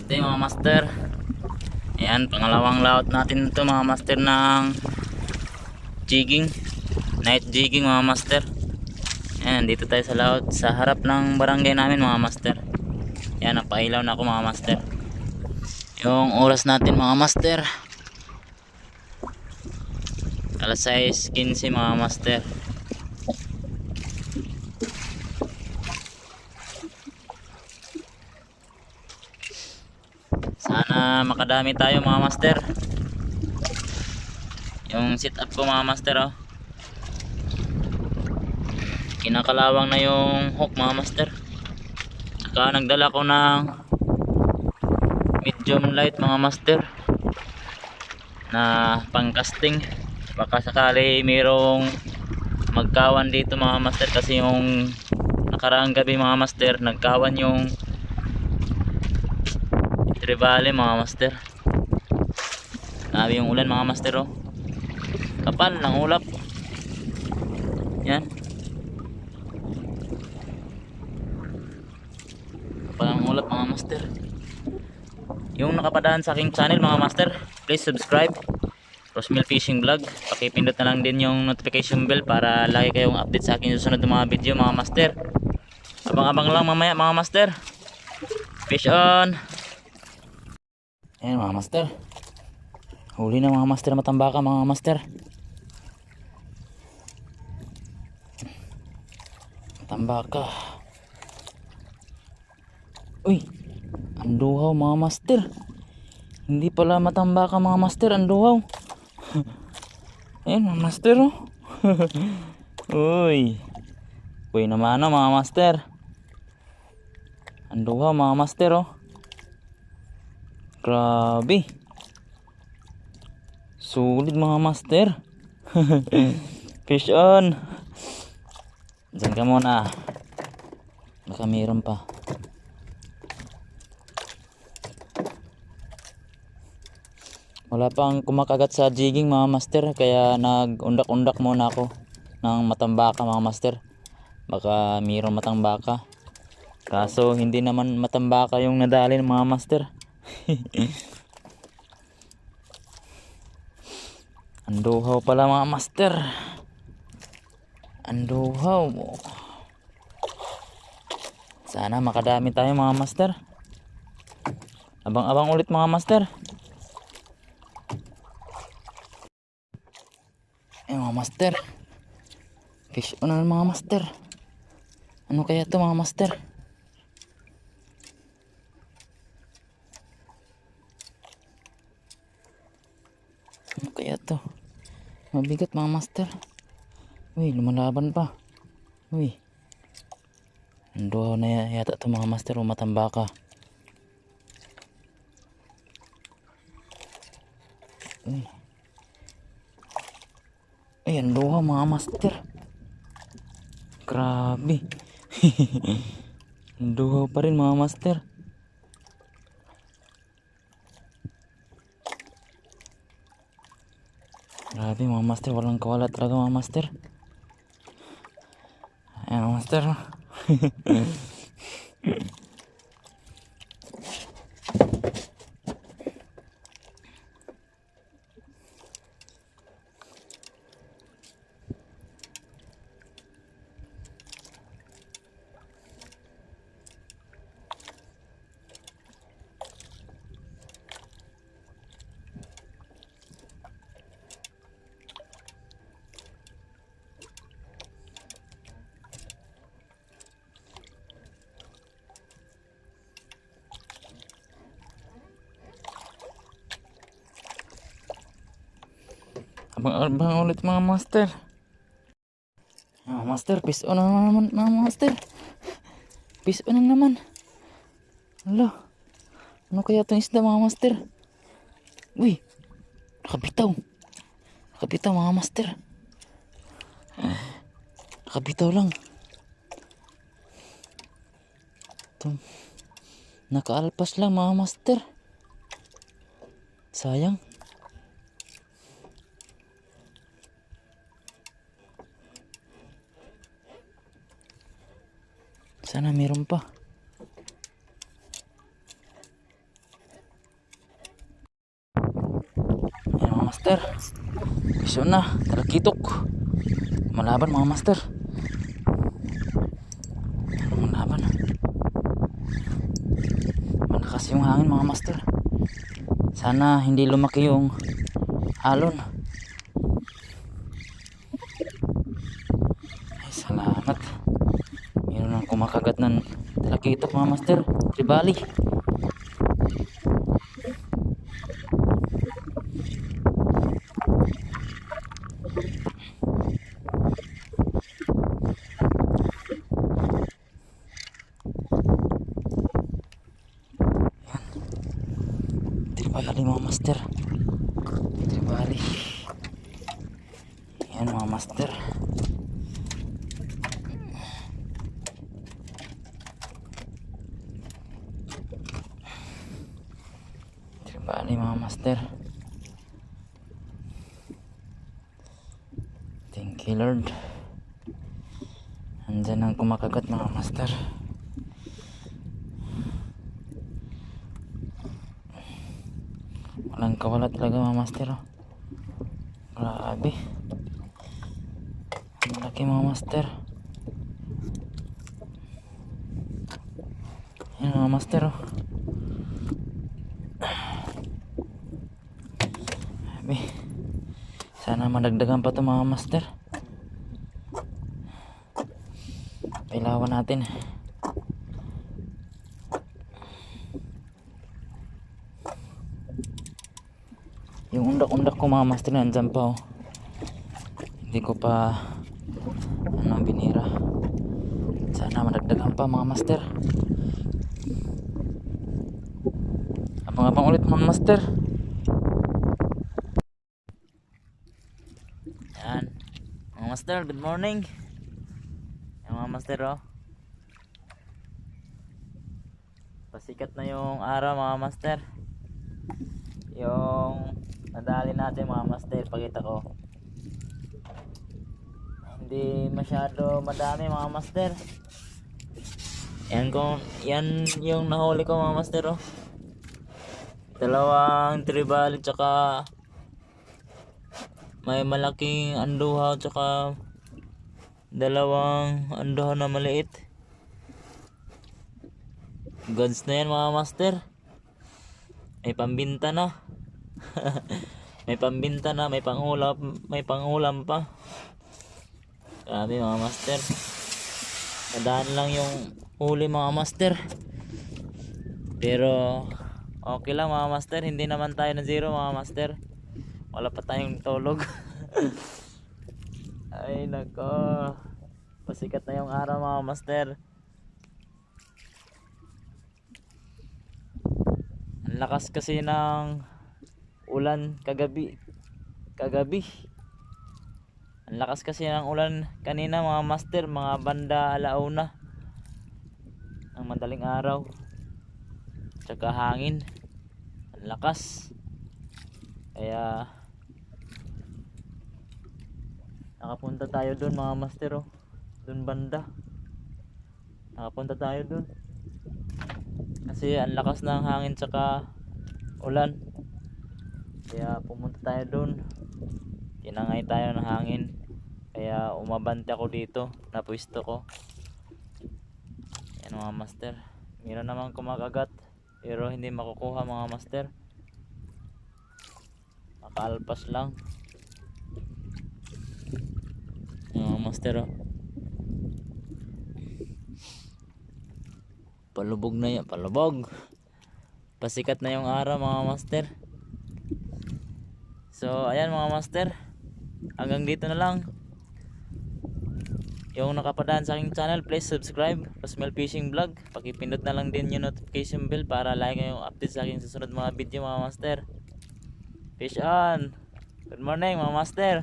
Next day mga master. Ayan, pangalawang layout natin ito mga master ng jigging. Night jigging mga master. Ayan, dito tayo sa layout sa harap ng barangay namin mga master. Ayan, napailaw na ako mga master. Yung oras natin mga master, alas 6:15 mga master. Sana makadami tayo mga master. Yung sit up ko mga master, oh, kinakalawang na yung hook mga master. Saka nagdala ko ng medium light mga master na pang casting. Baka sakali mayroong magkawan dito mga master, kasi yung nakaraang gabi mga master nagkawan yung trevally mga master. Grabe yung ulan mga master, oh, kapal ng ulap. Yan, kapal ng ulap mga master. Yung nakapadaan sa aking channel mga master, please subscribe, Rosmil Fishing Vlog. Pakipindot na lang din yung notification bell para lagi kayong update sa aking susunod ng mga video mga master. Abang-abang lang mamaya mga master. Fish on. Ayan mga master, huli na mga master, matambaka mga master. Matambaka. Uy, anduhaw mga master. Hindi pala matambaka mga master, anduhaw. Ayan mga master, oh. Uy, uy naman oh, mga master. Anduhaw mga master, oh. Grabe, sulit mga master. Fish on. Diyan ka muna, baka mayroon pa. Wala pang kumakagat sa jigging mga master, kaya nag-undak-undak muna ako ng matambaka mga master. Baka mayroong matambaka, kaso hindi naman matambaka yung nadali ng mga master. Anduhaw pala mga master, anduhaw. Sana makadami tayo mga master. Abang-abang ulit mga master. Mga master, fish on na mga master. Ano kaya to mga master? Ano kaya to? Mabigat mga master. Uy, lumalaban pa. Uy, anduhaw na yata to mga master, o matambaka. Uy, ay anduhaw mga master. Grabe. Anduhaw pa rin mga master. Grabe mga master, walang kawala talaga mga master. Ayan mga master. Abang ulit mga master. Mga master, fish on na naman mga master. Fish on na naman. Hala, ano kaya itong isda mga master? Uy, nakabitaw. Nakabitaw mga master. Nakabitaw lang. Ito, nakaalpas lang mga master. Sayang. Sana meron pa. master. Iso na, talakitok. Malaban mga master. Malaban. Malakas yung hangin mga master. Sana hindi lumaki yung alon. Ay, salamat. Meron nang kumakagat ng talakitok mga master. Tribali. Tribali mga master. Tribali. Yan mga master. Tribali mga master. Thank you Lord. Andyan ang kumakagat mga master. Walang kawala talaga mga master. Grabe. Malaki mga master. Yan mga master. Grabe. Sana madagdagan pa ito mga master. Pailawan natin. Yung undak-undak ko mga master nandyan pa oh. Hindi ko pa binira. Sana madagdagan pa mga master. Abang-abang ulit mga master. Yan mga master, good morning. Yan mga master oh. Pasikat na yung araw mga master. Yung nadali natin mga master, pakita ko. Hindi masyado madami mga master. Yan yung nahuli ko mga master oh. Dalawang tribali tsaka may malaking anduhaw tsaka dalawang anduhaw na maliit. Goods na yan mga master. May pambinta na. May pambinta na, may pangulam pa. Grabe mga master. Nadaan lang yung huli mga master. Pero okay lang mga master, hindi naman tayo na zero mga master. Wala pa tayong tulog. Ay nako. Pasikat na yung araw mga master. Ang lakas kasi ng ulan kagabi. Ang lakas kasi ng ulan kanina mga master, mga banda alauna ang madaling araw. Tsaka hangin. Ang lakas. Kaya nakapunta tayo doon mga master oh. Doon banda. Nakapunta tayo doon. Kasi ang lakas ng hangin tsaka ulan. Kaya pumunta tayo doon. Tinangay tayo ng hangin. Kaya umabante ako dito. Napwisto ko. Yan mga master. Meron naman kumakagat. Pero hindi makukuha mga master. Makaalpas lang. Yan mga master oh. Palubog na yan. Palubog. Pasikat na yung araw mga master. So ayan mga master. Hanggang dito na lang. Yung nakapadaan sa aking channel, please subscribe. Rosmel Fishing Vlog. Pakipindot na lang din yung notification bell para like yung update sa aking susunod mga video mga master. Fish on. Good morning mga master.